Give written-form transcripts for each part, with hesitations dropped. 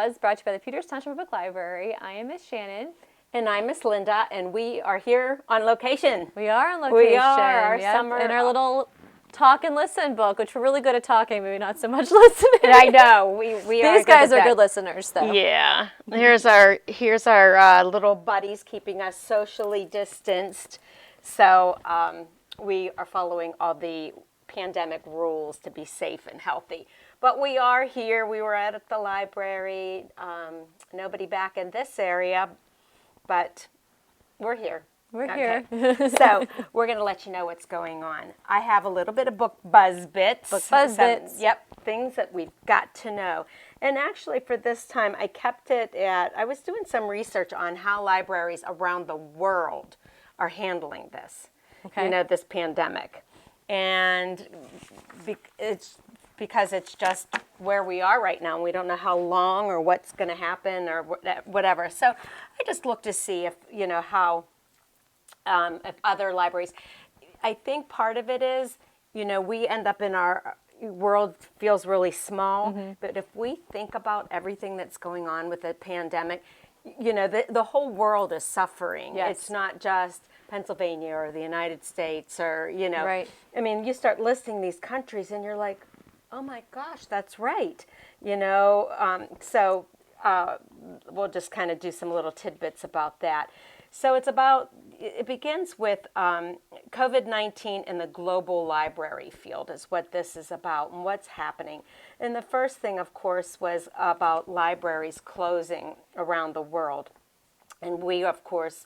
Buzz, brought to you by the Peters Township Public Library. I am Miss Shannon. And I'm Miss Linda, and we are here on location. We are on location. We are. Our summer... In our little talk and listen book, which we're really good at talking, maybe not so much listening. I know. We are. These guys are good listeners, though. Yeah. Here's our little buddies keeping us socially distanced. So we are following all the pandemic rules to be safe and healthy. But we are here. We were at the library. Nobody back in this area, but we're here. We're here. So we're going to let you know what's going on. I have a little bit of book buzz bits. Yep, things that we've got to know. And actually for this time, I kept it at, I was doing some research on how libraries around the world are handling this, this pandemic. And it's because it's just where we are right now. And we don't know how long or what's going to happen or whatever. So I just looked to see if, how... if other libraries, I think part of it is, we end up in our world feels really small, but if we think about everything that's going on with the pandemic, the whole world is suffering. Yes. It's not just Pennsylvania or the United States or, Right. I mean, you start listing these countries and you're like, oh my gosh, that's right. So we'll just kind of do some little tidbits about that. So it begins with COVID-19 in the global library field is what this is about and what's happening. And the first thing, of course, was about libraries closing around the world. And we, of course,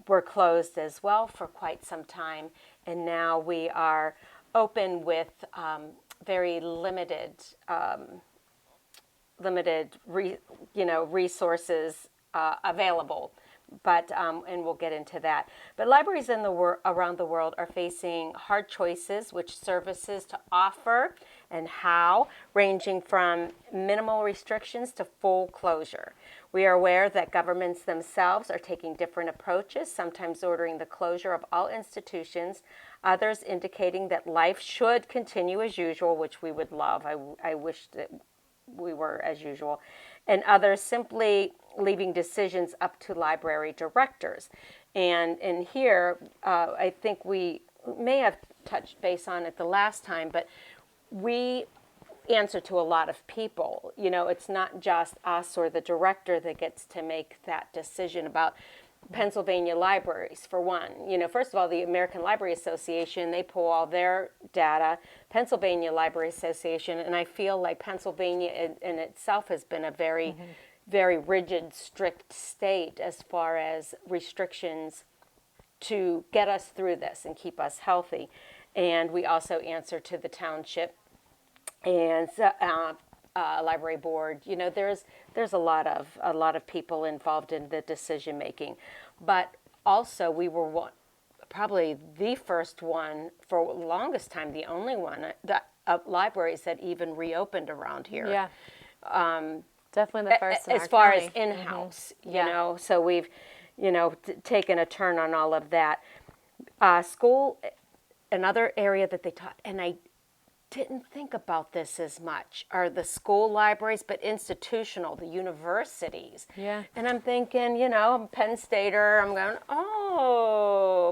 were closed as well for quite some time. And now we are open with very limited resources available. But and we'll get into that. But libraries around the world are facing hard choices, which services to offer and how, ranging from minimal restrictions to full closure. We are aware that governments themselves are taking different approaches, sometimes ordering the closure of all institutions, others indicating that life should continue as usual, which we would love. I wish that we were as usual. And others simply leaving decisions up to library directors. And in here, I think we may have touched base on it the last time, but we answer to a lot of people. It's not just us or the director that gets to make that decision about Pennsylvania libraries, for one. First of all, the American Library Association, they pull all their data. Pennsylvania Library Association, and I feel like Pennsylvania in itself has been a very, very rigid, strict state as far as restrictions to get us through this and keep us healthy. And we also answer to the township and library board. There's a lot of people involved in the decision making, but also we were probably the first one for the longest time, the only one libraries that even reopened around here. Yeah, definitely the first in as our far county. as in-house. So we've taken a turn on all of that. School, another area that they taught, and I didn't think about this as much, are the school libraries, but institutional, the universities. Yeah. And I'm thinking, I'm Penn Stater, I'm going,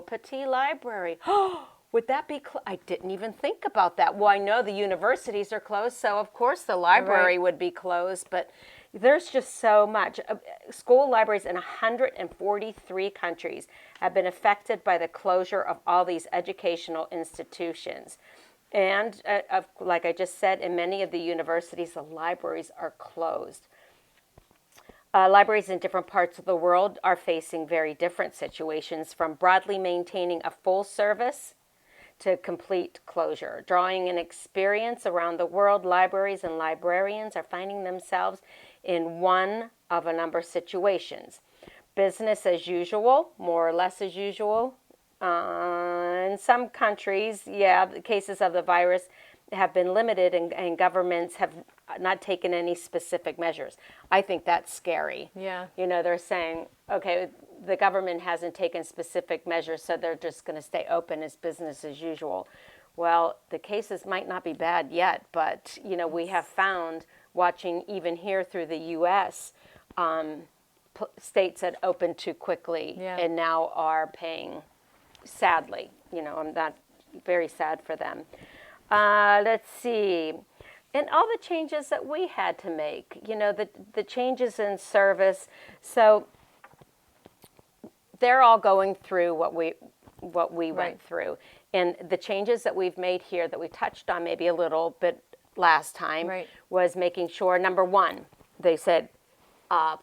Petit Library. Would that be, I didn't even think about that. Well, I know the universities are closed, so of course the library would be closed, but there's just so much. School libraries in 143 countries have been affected by the closure of all these educational institutions. And like I just said, in many of the universities, the libraries are closed. Libraries in different parts of the world are facing very different situations, from broadly maintaining a full service to complete closure. Drawing an experience around the world, libraries and librarians are finding themselves in one of a number of situations. Business as usual, more or less as usual. In some countries, the cases of the virus have been limited and governments have not taken any specific measures. I think that's scary. Yeah. They're saying, okay, the government hasn't taken specific measures, so they're just going to stay open as business as usual. Well, the cases might not be bad yet, but, we have found watching even here through the U.S., states that opened too quickly and now are paying, sadly. I'm not very sad for them. Let's see. And all the changes that we had to make, the changes in service. So they're all going through what we went through. And the changes that we've made here that we touched on maybe a little bit last time was making sure, number one, they said,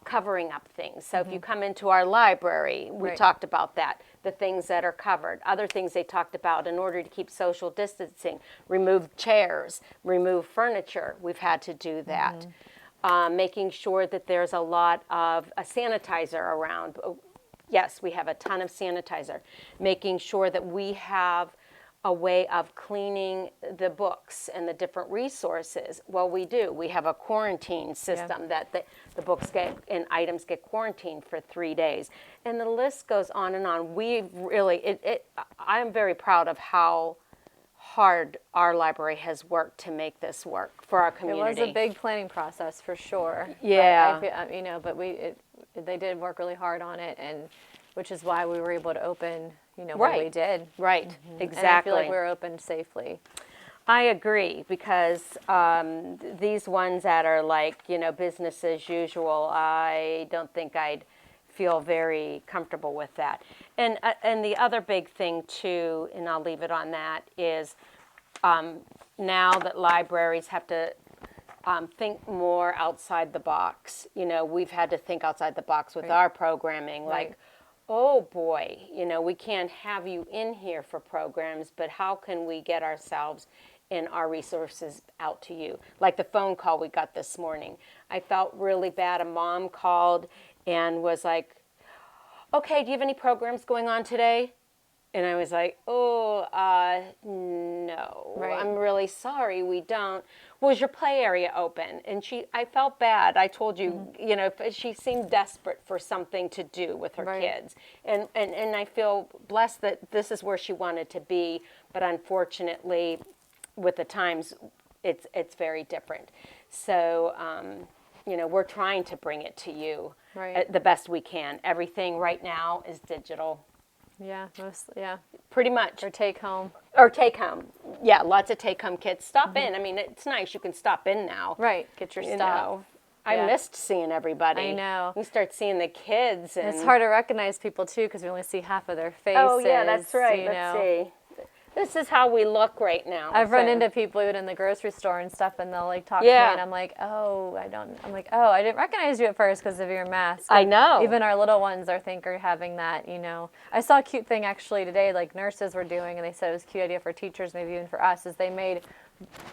covering up things. So if you come into our library, we talked about that, the things that are covered. Other things they talked about in order to keep social distancing, remove chairs, remove furniture. We've had to do that. Making sure that there's a lot of sanitizer around. Yes, we have a ton of sanitizer. Making sure that we have a way of cleaning the books and the different resources. Well, we do. We have a quarantine system that the books and items get quarantined for 3 days. And the list goes on and on. We've really, I am very proud of how hard our library has worked to make this work for our community. It was a big planning process for sure. Yeah. But they did work really hard on it, and which is why we were able to open, when we did. Right, exactly. And I feel like we were opened safely. I agree, because these ones that are like, business as usual, I don't think I'd feel very comfortable with that. And the other big thing too, and I'll leave it on that, is now that libraries have to think more outside the box. We've had to think outside the box with our programming, like, oh boy, we can't have you in here for programs, but how can we get ourselves and our resources out to you? Like the phone call we got this morning. I felt really bad. A mom called and was like, okay, do you have any programs going on today? And I was like, no, I'm really sorry, we don't. Was your play area open? And I felt bad. I told you, she seemed desperate for something to do with her kids. And I feel blessed that this is where she wanted to be. But unfortunately, with the times, it's very different. So, we're trying to bring it to you the best we can. Everything right now is digital. Yeah, mostly, yeah. Pretty much. Or take home. Yeah, lots of take home kits. Stop in. I mean, it's nice. You can stop in now. Right, get your stuff. I missed seeing everybody. I know. You start seeing the kids. And it's hard to recognize people, too, because we only see half of their faces. Oh, yeah, that's right. Let's see. This is how we look right now. I've run into people even in the grocery store and stuff, and they'll talk to me, and I'm like, I didn't recognize you at first because of your mask. I know. Even our little ones, are having that, I saw a cute thing actually today, like nurses were doing, and they said it was a cute idea for teachers, maybe even for us, is they made,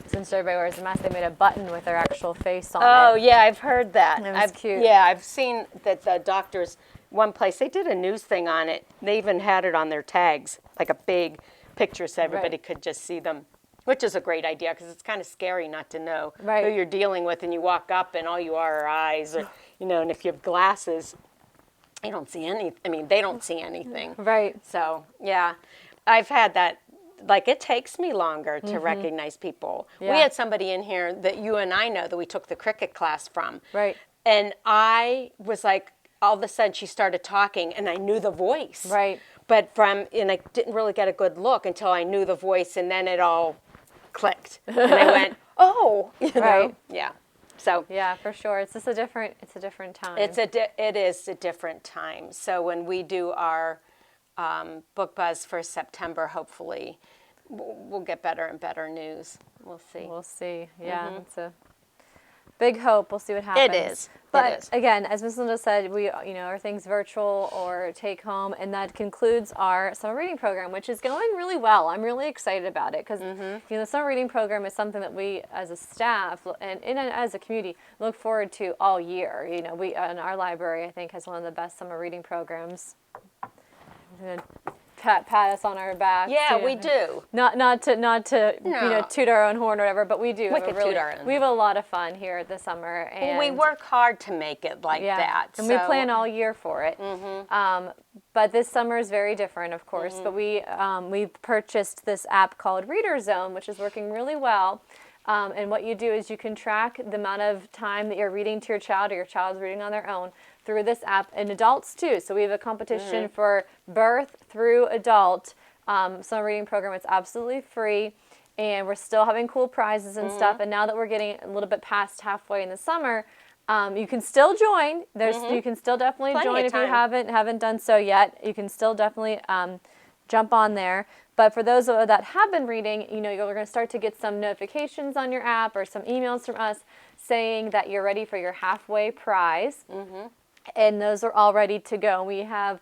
since everybody wears a mask, they made a button with their actual face on it. Oh, yeah, I've heard that. It was cute. Yeah, I've seen that the doctors, one place, they did a news thing on it. They even had it on their tags, like a big picture so everybody could just see them, which is a great idea because it's kind of scary not to know who you're dealing with, and you walk up and all you are eyes, or and if you have glasses, you don't see they don't see anything. Right. So yeah, I've had that. Like, it takes me longer to recognize people. Yeah. We had somebody in here that you and I know that we took the cricket class from. Right. And I was like, all of a sudden she started talking and I knew the voice. Right. But and I didn't really get a good look until I knew the voice, and then it all clicked. And I went, oh, Right. Yeah. So yeah, for sure. It's just a different time. It is a different time. So when we do our book buzz for September, hopefully we'll get better and better news. We'll see. We'll see. Yeah, it's a big hope. We'll see what happens. It is. But again, as Ms. Linda said, we are things virtual or take home, and that concludes our summer reading program, which is going really well. I'm really excited about it because the summer reading program is something that we, as a staff and as a community, look forward to all year. We in our library, I think, has one of the best summer reading programs. Pat us on our back. Yeah, we do. Not to toot our own horn or whatever, but we do. We have a lot of fun here this summer, and we work hard to make it like that. And we plan all year for it. But this summer is very different, of course. But we've purchased this app called Reader Zone, which is working really well. And what you do is you can track the amount of time that you're reading to your child or your child's reading on their own through this app, and adults too. So we have a competition for birth through adult summer reading program. It's absolutely free, and we're still having cool prizes and stuff. And now that we're getting a little bit past halfway in the summer, you can still join. You can still definitely Plenty join of if you time. haven't done so yet. You can still definitely jump on there. But for those that have been reading, you're going to start to get some notifications on your app or some emails from us saying that you're ready for your halfway prize. And those are all ready to go. We have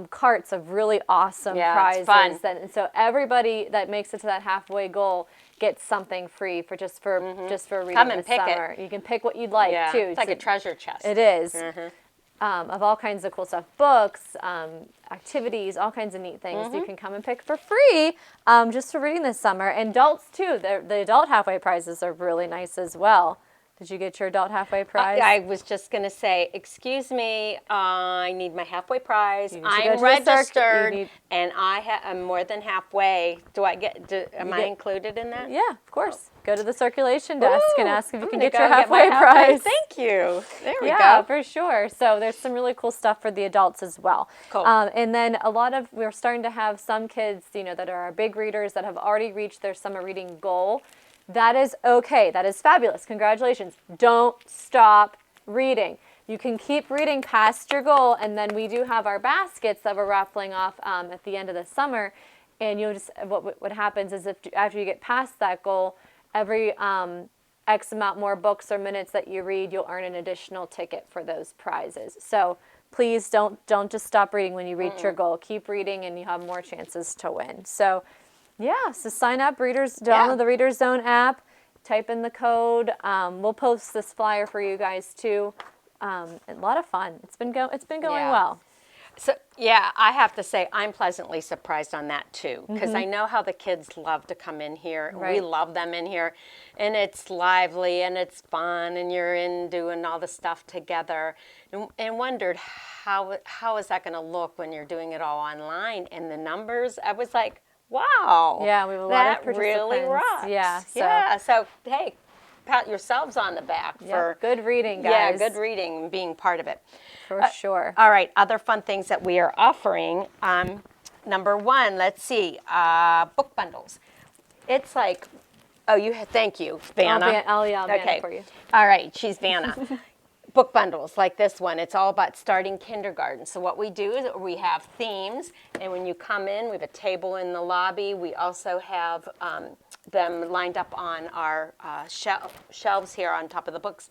carts of really awesome prizes. It's fun. And so everybody that makes it to that halfway goal gets something free for just for reading Come and this pick summer. it. You can pick what you'd like too. It's like a treasure chest. It is. Of all kinds of cool stuff, books, activities, all kinds of neat things you can come and pick for free just for reading this summer. And adults too. The adult halfway prizes are really nice as well. Did you get your adult halfway prize? I was just going to say, excuse me, I need my halfway prize. I'm to registered, and I'm more than halfway. Am I included in that? Yeah, of course. Go to the circulation desk and ask if you can get your my halfway prize. Thank you. There we Yeah, go. for sure. So there's some really cool stuff for the adults as well. Cool. And then we're starting to have some kids, that are our big readers that have already reached their summer reading goal. That is okay. That is fabulous. Congratulations. Don't stop reading. You can keep reading past your goal, and then we do have our baskets that we're raffling off at the end of the summer. And what happens is after you get past that goal, every X amount more books or minutes that you read, you'll earn an additional ticket for those prizes. So please don't just stop reading when you reach your goal. Keep reading, and you have more chances to win. So so sign up, download the Reader's Zone app, type in the code. We'll post this flyer for you guys too. A lot of fun. It's been going well. So I have to say I'm pleasantly surprised on that too, because I know how the kids love to come in here. Right. We love them in here, and it's lively and it's fun, and you're in doing all the stuff together, and wondered how is that going to look when you're doing it all online, and the numbers. I was like, wow. Yeah, we have a lot of that participants. really rocks. Yeah. So hey, pat yourselves on the back for good reading, guys. Yeah, good reading and being part of it. For sure. All right, other fun things that we are offering. Number one, let's see, book bundles. It's like, thank you, Vanna. I'll Vanna for you. All right, she's Vanna. Book bundles like this one. It's all about starting kindergarten. So what we do is we have themes, and when you come in, we have a table in the lobby. We also have them lined up on our shelves here on top of the books.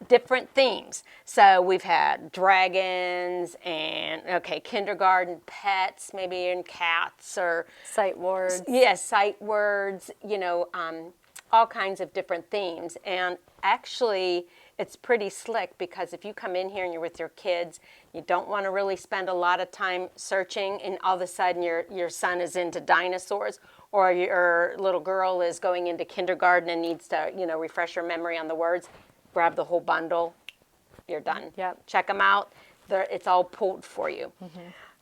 Different themes. So we've had dragons and kindergarten, pets, maybe in cats or sight words. Yes, sight words. All kinds of different themes. And actually, it's pretty slick because if you come in here and you're with your kids, you don't want to really spend a lot of time searching, and all of a sudden your son is into dinosaurs, or your little girl is going into kindergarten and needs to refresh her memory on the words. Grab the whole bundle, you're done. Yep. Check them out. It's all pulled for you.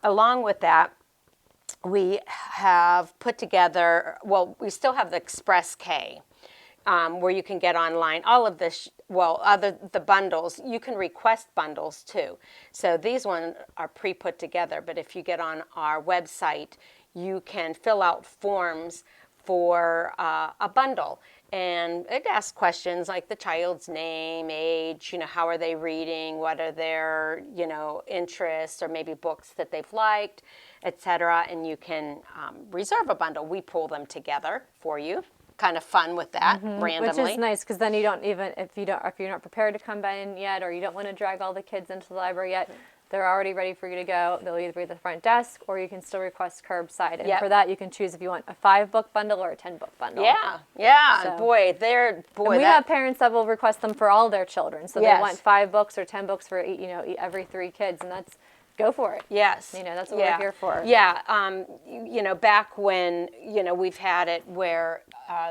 Along with that, we have put together, we still have the Express K, where you can get online all of this, the bundles. You can request bundles too. So these ones are pre-put together, but if you get on our website, you can fill out forms for a bundle. And it asks questions like the child's name, age, how are they reading, what are their, interests, or maybe books that they've liked, etc. And you can reserve a bundle. We pull them together for you. Kind of fun with that, randomly. Which is nice, because then you don't even, if you're not prepared to come in yet, or you don't want to drag all the kids into the library yet, they're already ready for you to go. They'll either be at the front desk, or you can still request curbside. And for that, you can choose if you want a 5-book bundle or a 10-book bundle. Yeah. So. We have parents that will request them for all their children. So they want 5 books or 10 books for every 3 kids, and that's go for it. Yes. That's what we're here for. Yeah. Back when we've had it where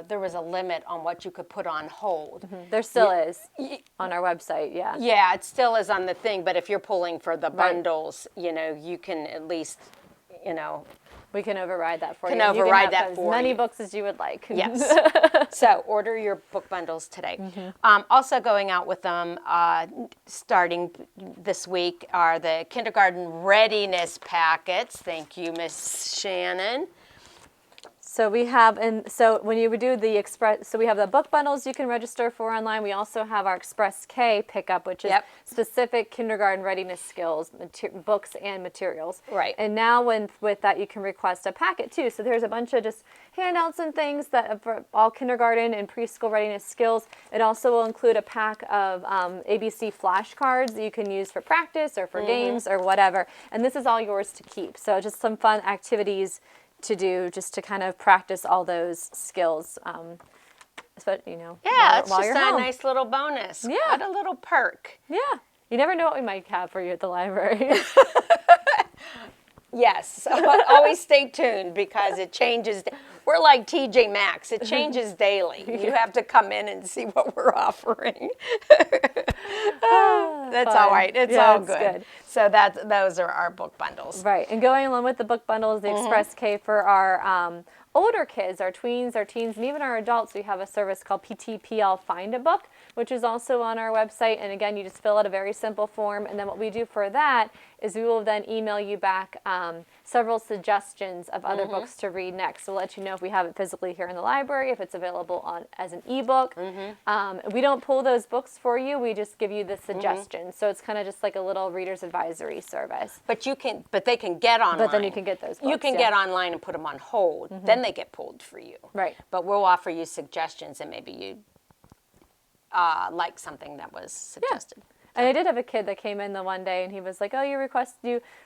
there was a limit on what you could put on hold. There still is on our website. Yeah. Yeah, it still is on the thing, but if you're pulling for the bundles, you can at least, We can override that for you. Can You override have that as for many you. books as you would like. Yes. So order your book bundles today. Also going out with them starting this week are the kindergarten readiness packets. Thank you, Miss Shannon. So we have, and so when you would do the Express, so we have the book bundles you can register for online. We also have our Express K pickup, which is specific kindergarten readiness skills, books and materials. Right. And now with that, you can request a packet too. So there's a bunch of just handouts and things that are for all kindergarten and preschool readiness skills. It also will include a pack of ABC flashcards that you can use for practice or for games or whatever. And this is all yours to keep. So just some fun activities to do just to kind of practice all those skills, while It's you're just home. a nice little bonus. Yeah. What a little perk. Yeah. You never know what we might have for you at the library. Yes, but always stay tuned because it changes. We're like TJ Maxx. It changes daily. You have to come in and see what we're offering. That's Fun. all right. It's Yeah, all it's good. good. So those are our book bundles. Right. And going along with the book bundle is the Express K for our older kids, our tweens, our teens, and even our adults. We have a service called PTPL Find a Book, which is also on our website. And again, you just fill out a very simple form. And then what we do for that is we will then email you back several suggestions of other books to read next. We'll let you know if we have it physically here in the library, if it's available as an ebook. We don't pull those books for you. We just give you the suggestions. So it's kind of just like a little reader's advisory service. But they can get online. But then you can get those books. You can get online and put them on hold. Then they get pulled for you. Right. But we'll offer you suggestions, and maybe you like something that was suggested. And I did have a kid that came in the one day, and he was like, "Oh, you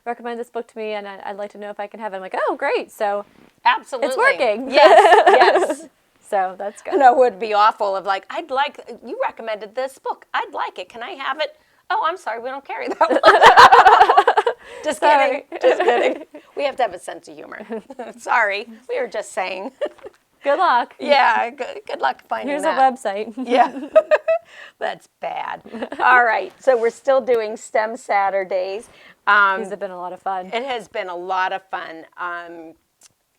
recommend this book to me, and I'd like to know if I can have it." I'm like, "Oh, great!" So Absolutely, it's working. Yes. So that's good. No, it would be awful of like, you recommended this book. I'd like it. Can I have it? Oh, I'm sorry, we don't carry that one. Just kidding. Just kidding. We have to have a sense of humor. Sorry, we were just saying. Good luck. Yeah, good luck finding Here's that. a website. Yeah. That's bad. All right, so we're still doing STEM Saturdays. These have been a lot of fun. It has been a lot of fun.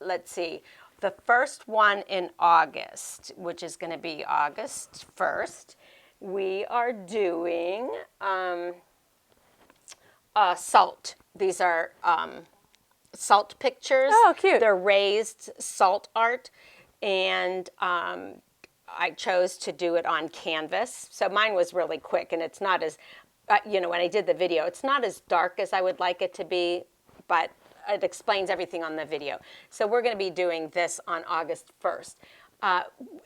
Let's see. The first one in August, which is going to be August 1st, we are doing salt. These are salt pictures. Oh, cute. They're raised salt art. And I chose to do it on canvas. So mine was really quick, and it's not as, when I did the video, it's not as dark as I would like it to be, but it explains everything on the video. So we're going to be doing this on August 1st.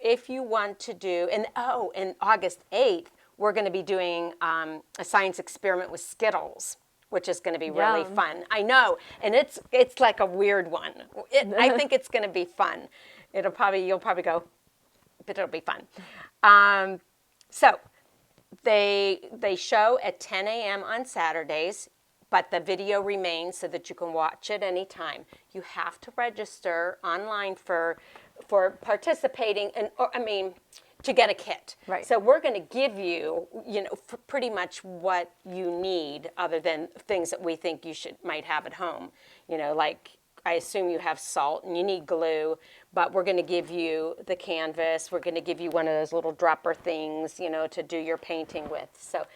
If you want to do, and August 8th, we're going to be doing a science experiment with Skittles, which is going to be really fun. I know, and it's like a weird one. I think it's going to be fun. You'll probably go, but it'll be fun. So they show at 10 a.m. on Saturdays, but the video remains so that you can watch it anytime. You have to register online for participating, to get a kit. Right. So we're going to give you, pretty much what you need, other than things that we think you might have at home. Like I assume you have salt and you need glue, but we're going to give you the canvas. We're going to give you one of those little dropper things, to do your painting with. So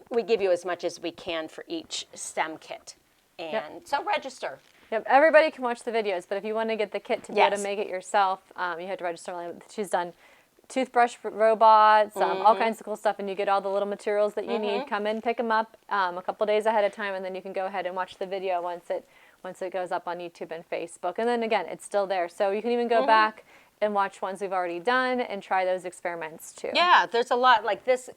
we give you as much as we can for each STEM kit. And so register. Yep, everybody can watch the videos, but if you want to get the kit to be able to make it yourself, you have to register. She's done toothbrush robots, all kinds of cool stuff, and you get all the little materials that you need. Come in, pick them up a couple days ahead of time, and then you can go ahead and watch the video once it goes up on YouTube and Facebook. And then again, it's still there, so you can even go back and watch ones we've already done and try those experiments too. Yeah, there's a lot like this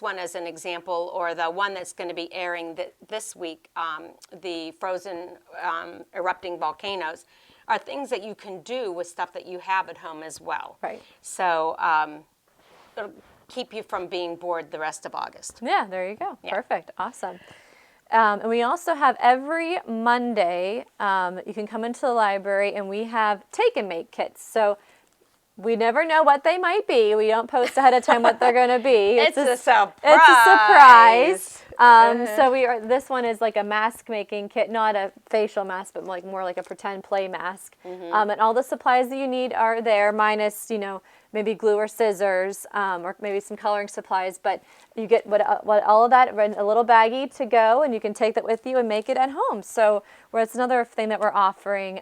one as an example, or the one that's going to be airing this week, the frozen erupting volcanoes, are things that you can do with stuff that you have at home as well. Right. So it'll keep you from being bored the rest of August. Yeah, there you go. Yeah. Perfect. Awesome. And we also have every Monday, you can come into the library and we have take and make kits. So We never know what they might be. We don't post ahead of time what they're going to be. It's a surprise. It's a surprise. So this one is like a mask making kit, not a facial mask, but like more like a pretend play mask. And all the supplies that you need are there, minus, maybe glue or scissors, or maybe some coloring supplies. But you get what all of that in a little baggie to go, and you can take that with you and make it at home. So it's another thing that we're offering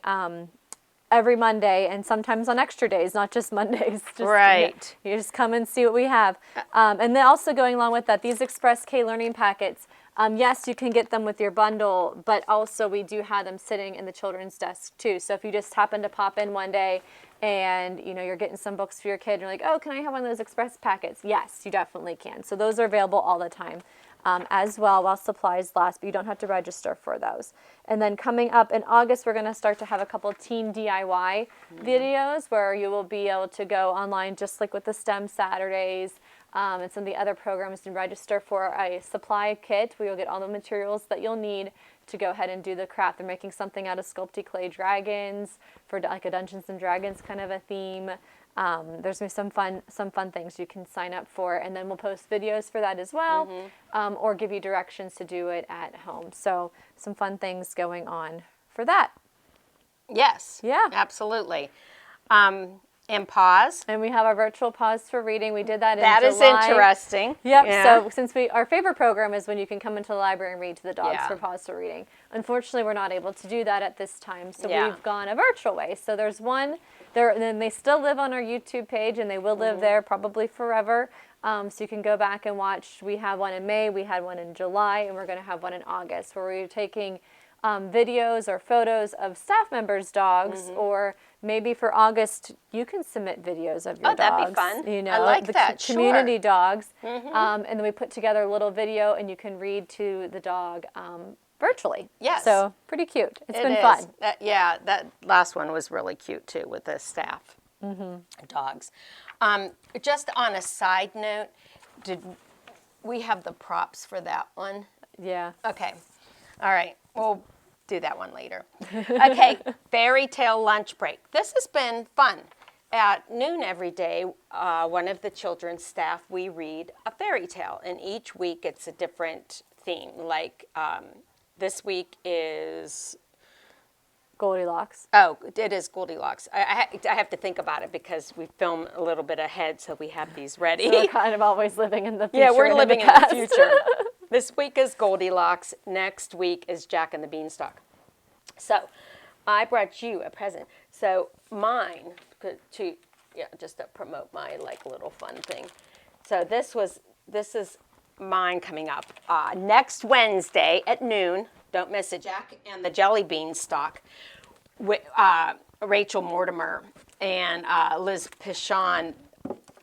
every Monday, and sometimes on extra days, not just Mondays. Right. You just come and see what we have. And then also going along with that, these Express K Learning Packets, yes, you can get them with your bundle, but also we do have them sitting in the children's desk too. So if you just happen to pop in one day and you're getting some books for your kid, and you're like, oh, can I have one of those Express packets? Yes, you definitely can. So those are available all the time. As well while supplies last, but you don't have to register for those. And then coming up in August, we're going to start to have a couple teen DIY videos where you will be able to go online, just like with the STEM Saturdays and some of the other programs, and register for a supply kit where you'll get all the materials that you'll need to go ahead and do the craft. They're making something out of sculpty clay dragons for like a Dungeons and Dragons kind of a theme. There's going to be some fun things you can sign up for, and then we'll post videos for that as well, or give you directions to do it at home. So some fun things going on for that. Yes. Yeah. Absolutely. And pause. And we have our virtual pause for reading. We did that in That July. is interesting. Yep. Yeah. So since our favorite program is when you can come into the library and read to the dogs Yeah. for pause for reading. Unfortunately, we're not able to do that at this time. So Yeah. we've gone a virtual way. So there's one there, and then they still live on our YouTube page, and they will live there probably forever. So you can go back and watch. We have one in May, we had one in July, and we're going to have one in August where we're taking videos or photos of staff members' dogs, or maybe for August you can submit videos of your dogs. that'd be fun. You I know, like the that, community sure. dogs, and then we put together a little video, and you can read to the dog virtually. Yes. So pretty cute. It's It been is. fun. That last one was really cute too with the staff dogs. Just on a side note, did we have the props for that one? Yeah. Okay. All right. We'll do that one later. Okay. Fairy tale lunch break. This has been fun. At noon every day, one of the children's staff, we read a fairy tale. And each week it's a different theme. Like this week is... Goldilocks. Oh, it is Goldilocks. I have to think about it because we film a little bit ahead, so we have these ready. So we're kind of always living in the future. Yeah, we're and living in past. the future. This week is Goldilocks. Next week is Jack and the Beanstalk. So I brought you a present. So mine, just to promote my little fun thing. So this is mine coming up next Wednesday at noon. Don't miss it. Jack and the Jelly Beanstalk. Rachel Mortimer and Liz Pichon,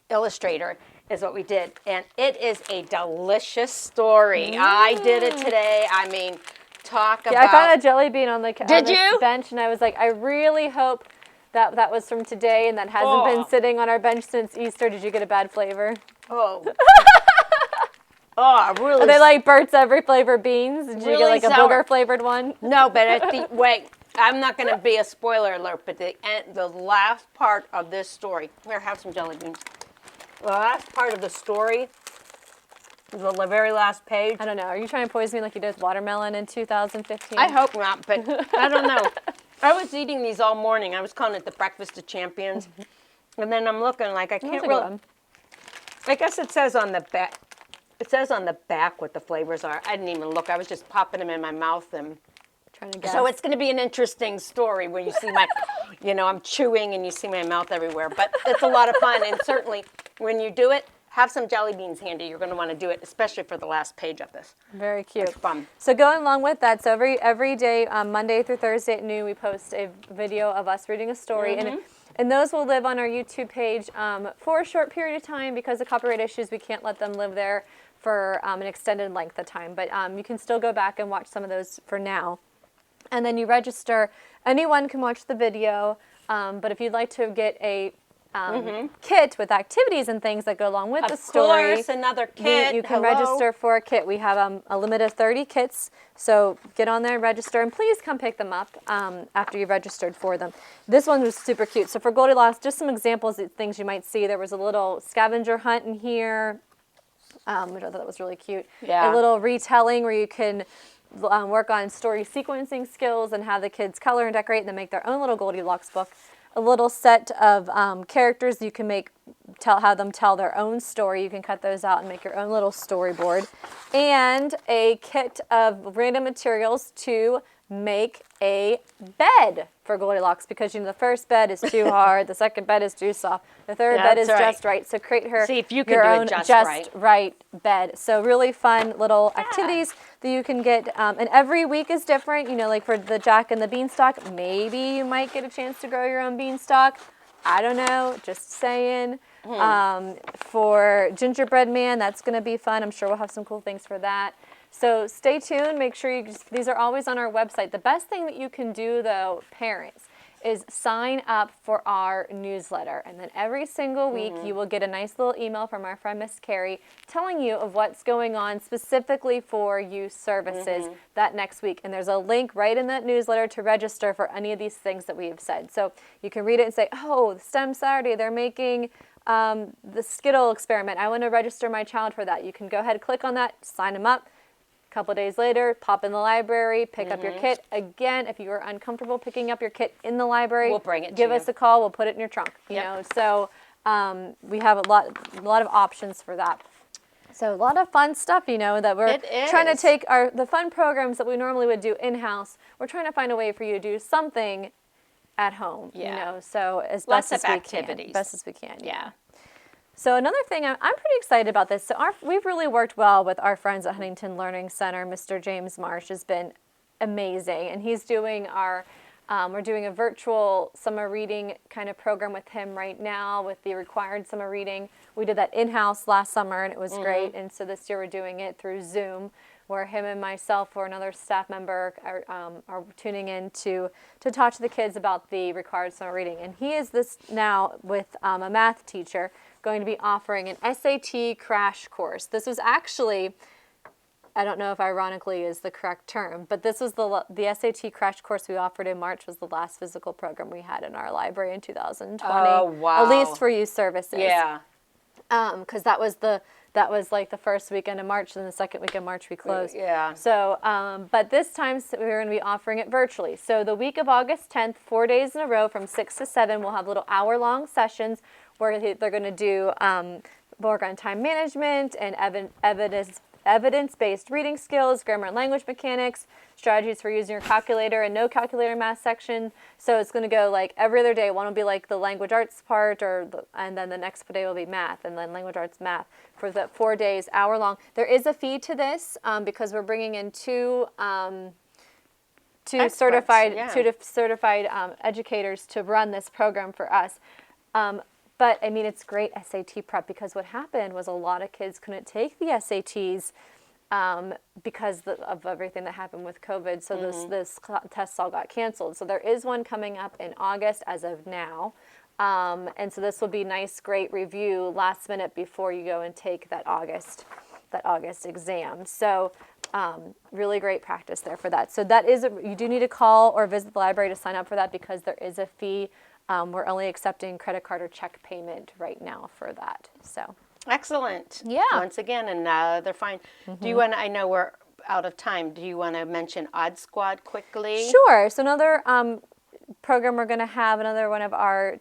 illustrator, is what we did. And it is a delicious story. I did it today. I mean, talk about... Yeah, I found a jelly bean on the Did you? bench, and I was like, I really hope that was from today and that hasn't been sitting on our bench since Easter. Did you get a bad flavor? Oh. Oh, really? Are they like Burt's Every Flavor beans? Did you Really get like a sour. booger flavored one? No, but at the wait, I'm not going to be a spoiler alert, but the last part of this story. Here, have some jelly beans. The last part of the story, the very last page. I don't know. Are you trying to poison me like you did with watermelon in 2015? I hope not, but I don't know. I was eating these all morning. I was calling it the breakfast of champions, and then I'm looking like I can't That's a good really. one. I guess it says on the back. It says on the back what the flavors are. I didn't even look. I was just popping them in my mouth and. Trying to guess. So it's going to be an interesting story when you see my, I'm chewing and you see my mouth everywhere. But it's a lot of fun. And certainly when you do it, have some jelly beans handy. You're going to want to do it, especially for the last page of this. Very cute. It's fun. So going along with that, so every day, Monday through Thursday at noon, we post a video of us reading a story. And those will live on our YouTube page for a short period of time because of copyright issues. We can't let them live there for an extended length of time. But you can still go back and watch some of those for now. And then you register. Anyone can watch the video, but if you'd like to get a kit with activities and things that go along with the story. Of course, another kit. You can Hello. register for a kit. We have a limit of 30 kits, so get on there and register, and please come pick them up after you've registered for them. This one was super cute. So for Goldilocks, just some examples of things you might see. There was a little scavenger hunt in here, which I thought was really cute. Yeah. A little retelling where you can work on story sequencing skills and have the kids color and decorate and then make their own little Goldilocks book. A little set of characters you can have them tell their own story. You can cut those out and make your own little storyboard. And a kit of random materials to make a bed for Goldilocks, because the first bed is too hard, the second bed is too soft, the third bed is just right. So create See if you can your do own it just right bed. So really fun little activities that you can get, and every week is different. Like for the Jack and the Beanstalk, maybe you might get a chance to grow your own beanstalk. I don't know, just saying. For Gingerbread Man, that's going to be fun. I'm sure we'll have some cool things for that. So stay tuned. Make sure these are always on our website. The best thing that you can do, though, parents, is sign up for our newsletter. And then every single week you will get a nice little email from our friend Miss Carrie telling you of what's going on specifically for youth services that next week. And there's a link right in that newsletter to register for any of these things that we have said. So you can read it and say, oh, STEM Saturday, they're making the Skittle experiment. I want to register my child for that. You can go ahead, click on that, sign them up. Couple days later, pop in the library, pick up your kit. Again, if you are uncomfortable picking up your kit in the library, we'll bring it give to us you. a call. We'll put it in your trunk. You know, so we have a lot of options for that. So a lot of fun stuff, that we're trying to take the fun programs that we normally would do in-house. We're trying to find a way for you to do something at home. So as Lots best of as we activities. can, best as we can. Yeah. So another thing, I'm pretty excited about this. So we've really worked well with our friends at Huntington Learning Center. Mr. James Marsh has been amazing, and he's doing we're doing a virtual summer reading kind of program with him right now with the required summer reading. We did that in-house last summer, and it was great. And so this year we're doing it through Zoom, where him and myself or another staff member are tuning in to talk to the kids about the required summer reading. And he is this now with a math teacher going to be offering an SAT crash course. This was actually, I don't know if ironically is the correct term, but this was the SAT crash course we offered in March, was the last physical program we had in our library in 2020. Oh, wow. At least for youth services. Yeah. Because that was like the first weekend of March, and the second week of March we closed. Yeah. So, but this time we're going to be offering it virtually. So the week of August 10th, 4 days in a row from 6 to 7, we'll have little hour-long sessions where they're going to do work on time management and evidence-based reading skills, grammar and language mechanics, strategies for using your calculator and no calculator math section. So it's going to go like every other day. One will be like the language arts part, and then the next day will be math, and then language arts math for the 4 days, hour long. There is a fee to this because we're bringing in two certified educators to run this program for us. But I mean, it's great SAT prep, because what happened was a lot of kids couldn't take the SATs because of everything that happened with COVID. So this tests all got canceled. So there is one coming up in August as of now. And so this will be nice, great review last minute before you go and take that August exam. So really great practice there for that. So you do need to call or visit the library to sign up for that, because there is a fee. We're only accepting credit card or check payment right now for that. So Excellent. Yeah. Once again, another fine. Do you want to, I know we're out of time. Do you want to mention Odd Squad quickly? Sure. So another program we're going to have, another one of our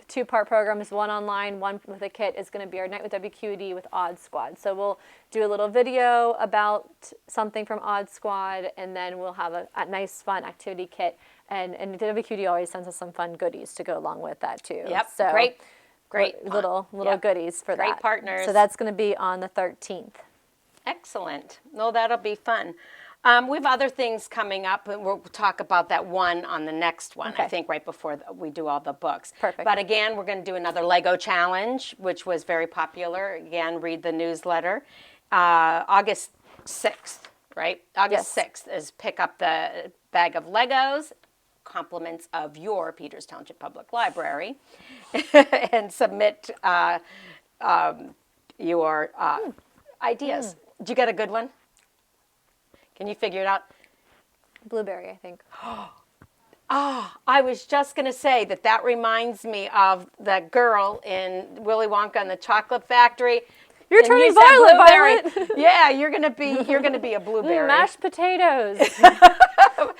two-part programs, one online, one with a kit, is going to be our Night with WQED with Odd Squad. So we'll do a little video about something from Odd Squad, and then we'll have a nice, fun activity kit. And WQED always sends us some fun goodies to go along with that too. Yep. So Great. little Yep. goodies for that. Great partners. So that's going to be on the 13th. Excellent. No, that'll be fun. We have other things coming up, and we'll talk about that one on the next one, Okay. I think, right before we do all the books. Perfect. But again, we're going to do another Lego challenge, which was very popular. Again, read the newsletter. August 6th, right? August Yes. 6th is pick up the bag of Legos compliments of your Peters Township Public Library and submit your ideas. Did you get a good one? Can you figure it out? Blueberry, I think. I was just going to say that reminds me of that girl in Willy Wonka and the Chocolate Factory. You're And turning you said violet, blueberry. Yeah, you're gonna be a blueberry. Mashed potatoes.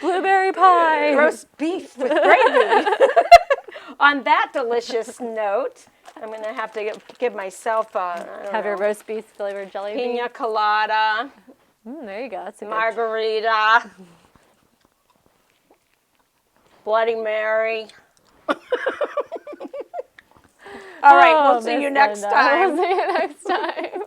Blueberry pie. Roast beef with gravy. On that delicious note, I'm gonna have to give myself Have your roast beef flavored jelly bean. pina colada, There you go. That's a good. margarita, Bloody Mary. All right, we'll see you next time. We'll see you next time.